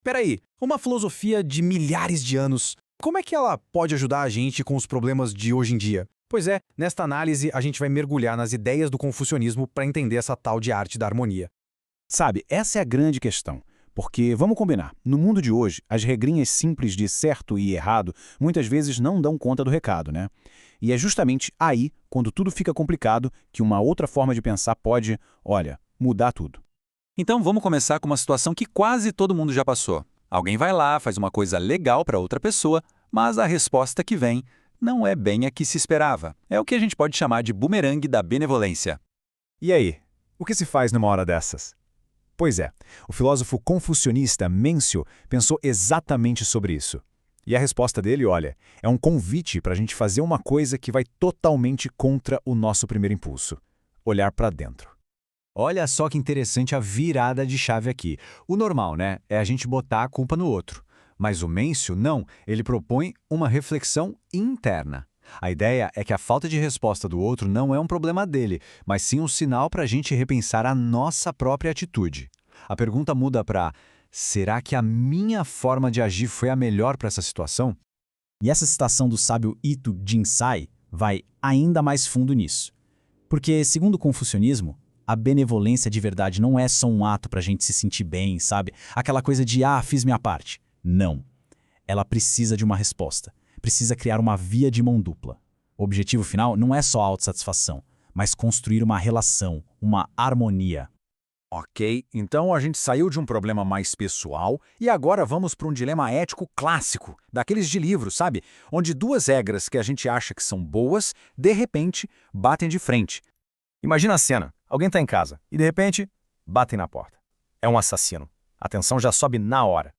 Peraí, uma filosofia de milhares de anos, como é que ela pode ajudar a gente com os problemas de hoje em dia? Pois é, nesta análise a gente vai mergulhar nas ideias do confucionismo para entender essa tal de arte da harmonia. Sabe, essa é a grande questão. Porque, vamos combinar, no mundo de hoje, as regrinhas simples de certo e errado muitas vezes não dão conta do recado, né? E é justamente aí, quando tudo fica complicado, que uma outra forma de pensar pode, olha, mudar tudo. Então vamos começar com uma situação que quase todo mundo já passou. Alguém vai lá, faz uma coisa legal para outra pessoa, mas a resposta que vem não é bem a que se esperava. É o que a gente pode chamar de bumerangue da benevolência. E aí, o que se faz numa hora dessas? Pois é, o filósofo confucionista Mêncio pensou exatamente sobre isso. E a resposta dele, olha, é um convite para a gente fazer uma coisa que vai totalmente contra o nosso primeiro impulso: olhar para dentro. Olha só que interessante a virada de chave aqui. O normal, né, é a gente botar a culpa no outro. Mas o Mêncio, não, ele propõe uma reflexão interna. A ideia é que a falta de resposta do outro não é um problema dele, mas sim um sinal para a gente repensar a nossa própria atitude. A pergunta muda para: será que a minha forma de agir foi a melhor para essa situação? E essa citação do sábio Ito Jinsai vai ainda mais fundo nisso. Porque, segundo o confucionismo, a benevolência de verdade não é só um ato para a gente se sentir bem, sabe? Aquela coisa de, fiz minha parte. Não. Ela precisa de uma resposta. Precisa criar uma via de mão dupla. O objetivo final não é só a autossatisfação, mas construir uma relação, uma harmonia. Ok, então a gente saiu de um problema mais pessoal e agora vamos para um dilema ético clássico, daqueles de livro, sabe? Onde duas regras que a gente acha que são boas, de repente, batem de frente. Imagina a cena, alguém está em casa e de repente, batem na porta. É um assassino. A tensão já sobe na hora.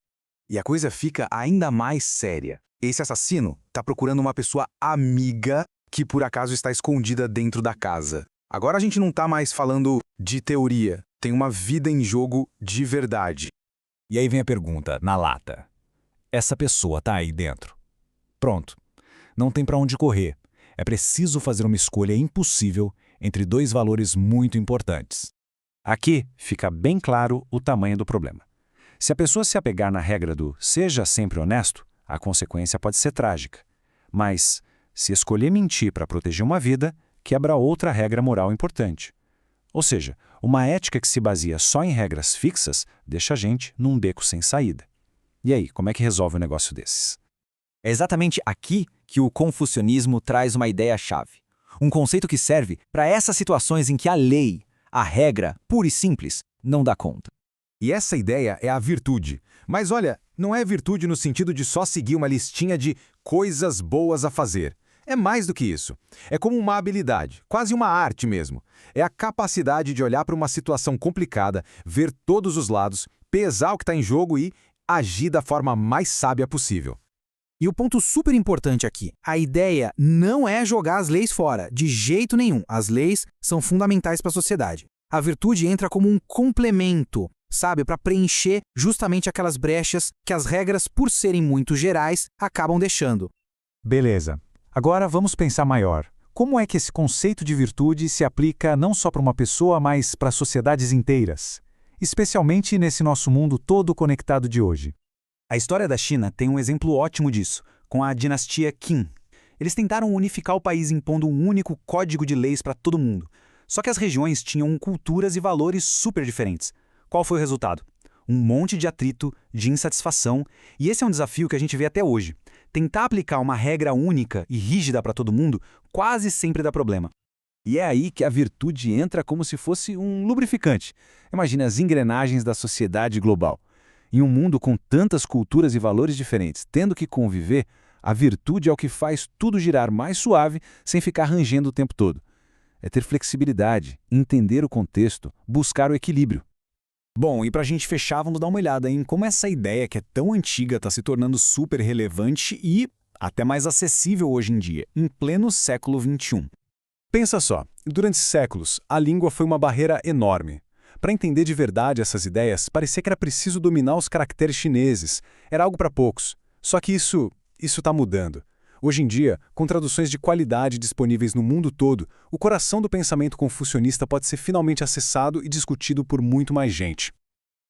E a coisa fica ainda mais séria. Esse assassino está procurando uma pessoa amiga que por acaso está escondida dentro da casa. Agora a gente não está mais falando de teoria, tem uma vida em jogo de verdade. E aí vem a pergunta, na lata. Essa pessoa está aí dentro. Pronto. Não tem para onde correr. É preciso fazer uma escolha impossível entre dois valores muito importantes. Aqui fica bem claro o tamanho do problema. Se a pessoa se apegar na regra do seja sempre honesto, a consequência pode ser trágica. Mas, se escolher mentir para proteger uma vida, quebra outra regra moral importante. Ou seja, uma ética que se baseia só em regras fixas deixa a gente num beco sem saída. E aí, como é que resolve um negócio desses? É exatamente aqui que o confucionismo traz uma ideia-chave. Um conceito que serve para essas situações em que a lei, a regra, pura e simples, não dá conta. E essa ideia é a virtude. Mas olha, não é virtude no sentido de só seguir uma listinha de coisas boas a fazer. É mais do que isso. É como uma habilidade, quase uma arte mesmo. É a capacidade de olhar para uma situação complicada, ver todos os lados, pesar o que está em jogo e agir da forma mais sábia possível. E o ponto super importante aqui, a ideia não é jogar as leis fora, de jeito nenhum. As leis são fundamentais para a sociedade. A virtude entra como um complemento, sabe, para preencher justamente aquelas brechas que as regras, por serem muito gerais, acabam deixando. Beleza. Agora vamos pensar maior. Como é que esse conceito de virtude se aplica não só para uma pessoa, mas para sociedades inteiras? Especialmente nesse nosso mundo todo conectado de hoje. A história da China tem um exemplo ótimo disso, com a dinastia Qin. Eles tentaram unificar o país impondo um único código de leis para todo mundo. Só que as regiões tinham culturas e valores super diferentes. Qual foi o resultado? Um monte de atrito, de insatisfação, e esse é um desafio que a gente vê até hoje. Tentar aplicar uma regra única e rígida para todo mundo quase sempre dá problema. E é aí que a virtude entra como se fosse um lubrificante. Imagina as engrenagens da sociedade global. Em um mundo com tantas culturas e valores diferentes, tendo que conviver, a virtude é o que faz tudo girar mais suave sem ficar rangendo o tempo todo. É ter flexibilidade, entender o contexto, buscar o equilíbrio. Bom, e para a gente fechar, vamos dar uma olhada em como essa ideia que é tão antiga está se tornando super relevante e até mais acessível hoje em dia, em pleno século XXI. Pensa só, durante séculos, a língua foi uma barreira enorme. Para entender de verdade essas ideias, parecia que era preciso dominar os caracteres chineses. Era algo para poucos. Só que isso está mudando. Hoje em dia, com traduções de qualidade disponíveis no mundo todo, o coração do pensamento confucionista pode ser finalmente acessado e discutido por muito mais gente.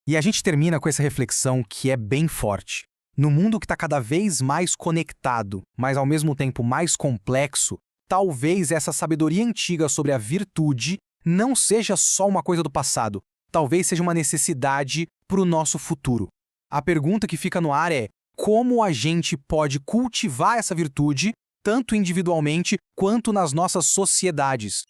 E a gente termina com essa reflexão que é bem forte. No mundo que está cada vez mais conectado, mas ao mesmo tempo mais complexo, talvez essa sabedoria antiga sobre a virtude não seja só uma coisa do passado, talvez seja uma necessidade para o nosso futuro. A pergunta que fica no ar é: como a gente pode cultivar essa virtude, tanto individualmente quanto nas nossas sociedades?